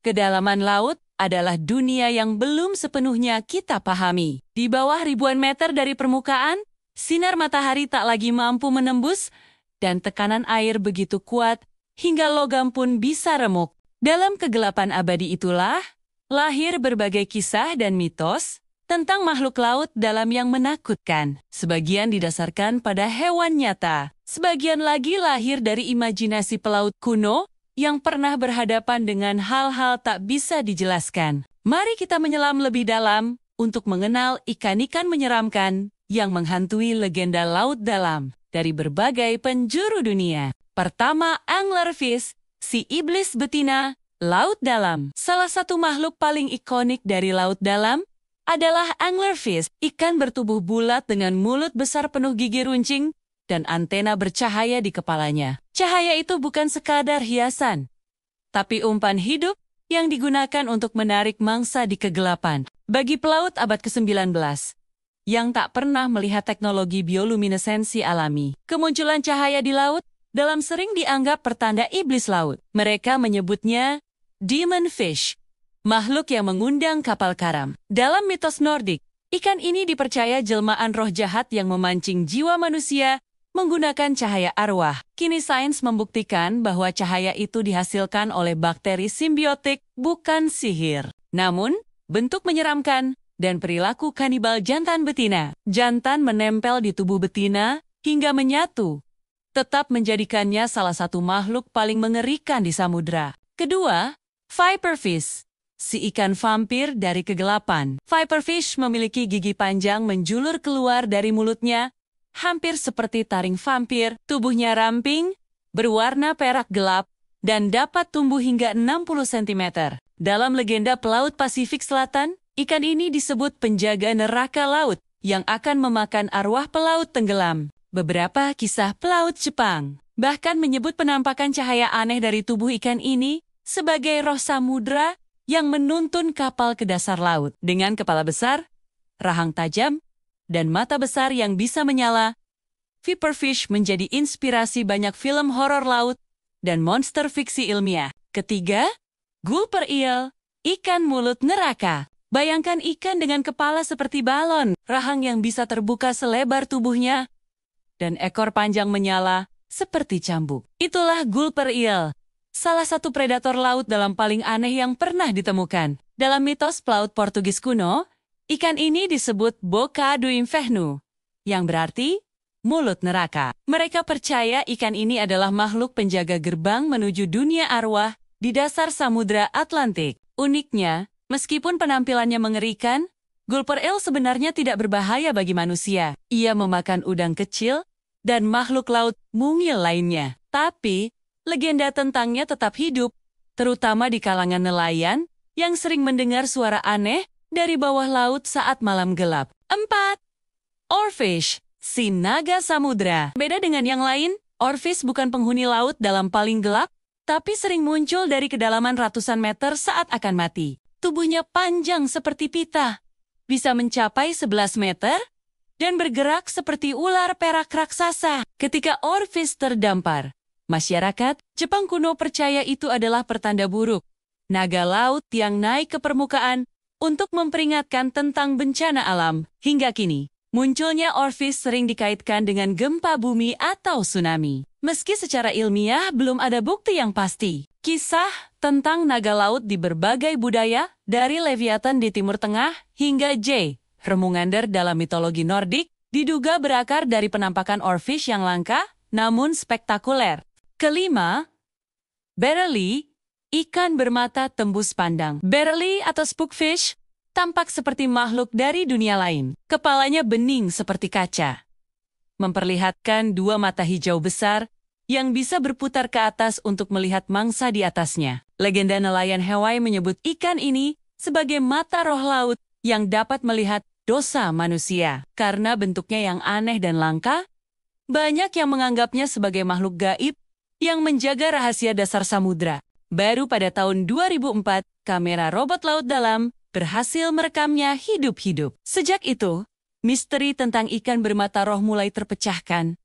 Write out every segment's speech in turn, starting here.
Kedalaman laut adalah dunia yang belum sepenuhnya kita pahami. Di bawah ribuan meter dari permukaan, sinar matahari tak lagi mampu menembus, dan tekanan air begitu kuat hingga logam pun bisa remuk. Dalam kegelapan abadi itulah, lahir berbagai kisah dan mitos tentang makhluk laut dalam yang menakutkan. Sebagian didasarkan pada hewan nyata, sebagian lagi lahir dari imajinasi pelaut kuno yang pernah berhadapan dengan hal-hal tak bisa dijelaskan. Mari kita menyelam lebih dalam untuk mengenal ikan-ikan menyeramkan yang menghantui legenda laut dalam dari berbagai penjuru dunia. Pertama, anglerfish, si iblis betina, laut dalam. Salah satu makhluk paling ikonik dari laut dalam adalah anglerfish, ikan bertubuh bulat dengan mulut besar penuh gigi runcing dan antena bercahaya di kepalanya. Cahaya itu bukan sekadar hiasan, tapi umpan hidup yang digunakan untuk menarik mangsa di kegelapan. Bagi pelaut abad ke-19, yang tak pernah melihat teknologi bioluminesensi alami, kemunculan cahaya di laut dalam sering dianggap pertanda iblis laut. Mereka menyebutnya demon fish, makhluk yang mengundang kapal karam. Dalam mitos Nordik, ikan ini dipercaya jelmaan roh jahat yang memancing jiwa manusia menggunakan cahaya arwah. Kini sains membuktikan bahwa cahaya itu dihasilkan oleh bakteri simbiotik, bukan sihir. Namun, bentuk menyeramkan dan perilaku kanibal jantan betina. Jantan menempel di tubuh betina hingga menyatu, tetap menjadikannya salah satu makhluk paling mengerikan di samudra. Kedua, viperfish, si ikan vampir dari kegelapan. Viperfish memiliki gigi panjang menjulur keluar dari mulutnya, hampir seperti taring vampir. Tubuhnya ramping, berwarna perak gelap, dan dapat tumbuh hingga 60 cm. Dalam legenda pelaut Pasifik Selatan, ikan ini disebut penjaga neraka laut yang akan memakan arwah pelaut tenggelam. Beberapa kisah pelaut Jepang bahkan menyebut penampakan cahaya aneh dari tubuh ikan ini sebagai roh samudra yang menuntun kapal ke dasar laut. Dengan kepala besar, rahang tajam, dan mata besar yang bisa menyala, viperfish menjadi inspirasi banyak film horor laut dan monster fiksi ilmiah. Ketiga, gulper eel, ikan mulut neraka. Bayangkan ikan dengan kepala seperti balon, rahang yang bisa terbuka selebar tubuhnya, dan ekor panjang menyala seperti cambuk. Itulah gulper eel, salah satu predator laut dalam paling aneh yang pernah ditemukan. Dalam mitos pelaut Portugis kuno, ikan ini disebut boca do inferno, yang berarti mulut neraka. Mereka percaya ikan ini adalah makhluk penjaga gerbang menuju dunia arwah di dasar Samudra Atlantik. Uniknya, meskipun penampilannya mengerikan, gulper eel sebenarnya tidak berbahaya bagi manusia. Ia memakan udang kecil dan makhluk laut mungil lainnya. Tapi, legenda tentangnya tetap hidup, terutama di kalangan nelayan yang sering mendengar suara aneh dari bawah laut saat malam gelap. 4. Oarfish, si naga samudra. Beda dengan yang lain, oarfish bukan penghuni laut dalam paling gelap, tapi sering muncul dari kedalaman ratusan meter saat akan mati. Tubuhnya panjang seperti pita, bisa mencapai 11 meter, dan bergerak seperti ular perak raksasa. Ketika oarfish terdampar, masyarakat Jepang kuno percaya itu adalah pertanda buruk. Naga laut yang naik ke permukaan untuk memperingatkan tentang bencana alam. Hingga kini, munculnya oarfish sering dikaitkan dengan gempa bumi atau tsunami. Meski secara ilmiah belum ada bukti yang pasti. Kisah tentang naga laut di berbagai budaya, dari Leviathan di Timur Tengah hingga Jormungandr dalam mitologi Nordik, diduga berakar dari penampakan oarfish yang langka, namun spektakuler. Kelima, barraly, ikan bermata tembus pandang. Barraly atau spookfish tampak seperti makhluk dari dunia lain. Kepalanya bening seperti kaca, memperlihatkan dua mata hijau besar yang bisa berputar ke atas untuk melihat mangsa di atasnya. Legenda nelayan Hawaii menyebut ikan ini sebagai mata roh laut yang dapat melihat dosa manusia. Karena bentuknya yang aneh dan langka, banyak yang menganggapnya sebagai makhluk gaib yang menjaga rahasia dasar samudra. Baru pada tahun 2004, kamera robot laut dalam berhasil merekamnya hidup-hidup. Sejak itu, misteri tentang ikan bermata roh mulai terpecahkan,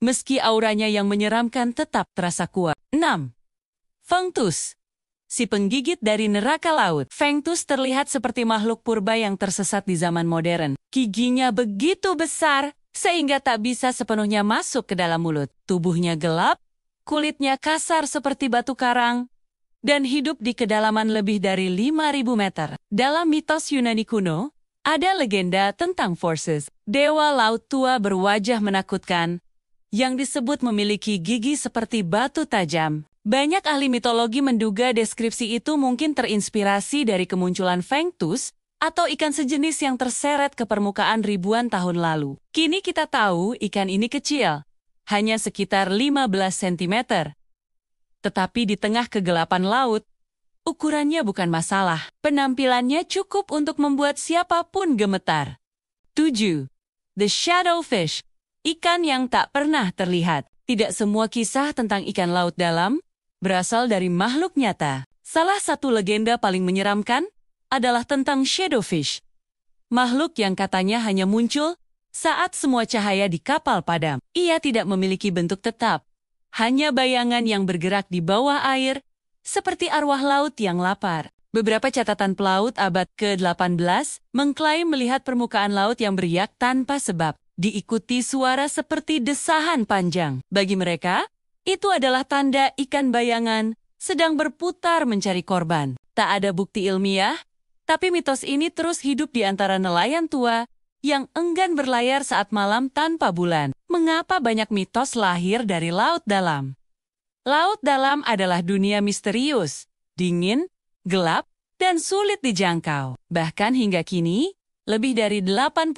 meski auranya yang menyeramkan tetap terasa kuat. 6. Fengtus, si penggigit dari neraka laut. Fengtus terlihat seperti makhluk purba yang tersesat di zaman modern. Giginya begitu besar, sehingga tak bisa sepenuhnya masuk ke dalam mulut. Tubuhnya gelap, kulitnya kasar seperti batu karang, dan hidup di kedalaman lebih dari 5.000 meter. Dalam mitos Yunani kuno, ada legenda tentang Phorcys, dewa laut tua berwajah menakutkan, yang disebut memiliki gigi seperti batu tajam. Banyak ahli mitologi menduga deskripsi itu mungkin terinspirasi dari kemunculan Fengtus atau ikan sejenis yang terseret ke permukaan ribuan tahun lalu. Kini kita tahu ikan ini kecil, hanya sekitar 15 cm. Tetapi di tengah kegelapan laut, ukurannya bukan masalah. Penampilannya cukup untuk membuat siapapun gemetar. 7. The Shadowfish, ikan yang tak pernah terlihat. Tidak semua kisah tentang ikan laut dalam berasal dari makhluk nyata. Salah satu legenda paling menyeramkan adalah tentang Shadowfish, makhluk yang katanya hanya muncul saat semua cahaya di kapal padam. Ia tidak memiliki bentuk tetap, hanya bayangan yang bergerak di bawah air, seperti arwah laut yang lapar. Beberapa catatan pelaut abad ke-18 mengklaim melihat permukaan laut yang beriak tanpa sebab, diikuti suara seperti desahan panjang. Bagi mereka, itu adalah tanda ikan bayangan sedang berputar mencari korban. Tak ada bukti ilmiah, tapi mitos ini terus hidup di antara nelayan tua yang enggan berlayar saat malam tanpa bulan. Mengapa banyak mitos lahir dari laut dalam? Laut dalam adalah dunia misterius, dingin, gelap, dan sulit dijangkau. Bahkan hingga kini, lebih dari 80%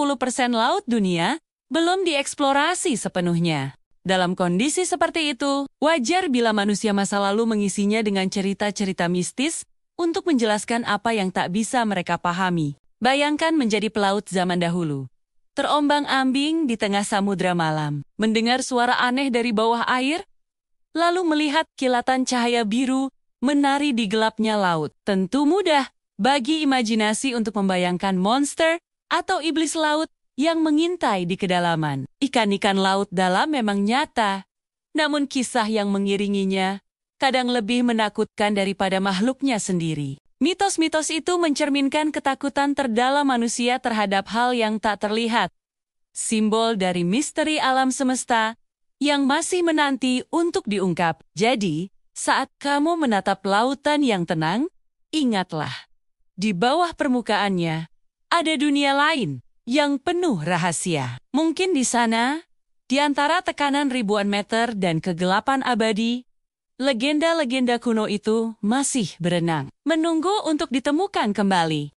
laut dunia belum dieksplorasi sepenuhnya. Dalam kondisi seperti itu, wajar bila manusia masa lalu mengisinya dengan cerita-cerita mistis untuk menjelaskan apa yang tak bisa mereka pahami. Bayangkan menjadi pelaut zaman dahulu, terombang-ambing di tengah samudra malam, mendengar suara aneh dari bawah air, lalu melihat kilatan cahaya biru menari di gelapnya laut. Tentu mudah bagi imajinasi untuk membayangkan monster atau iblis laut yang mengintai di kedalaman. Ikan-ikan laut dalam memang nyata, namun kisah yang mengiringinya kadang lebih menakutkan daripada makhluknya sendiri. Mitos-mitos itu mencerminkan ketakutan terdalam manusia terhadap hal yang tak terlihat, simbol dari misteri alam semesta yang masih menanti untuk diungkap. Jadi, saat kamu menatap lautan yang tenang, ingatlah, di bawah permukaannya ada dunia lain yang penuh rahasia. Mungkin di sana, di antara tekanan ribuan meter dan kegelapan abadi, legenda-legenda kuno itu masih berenang, menunggu untuk ditemukan kembali.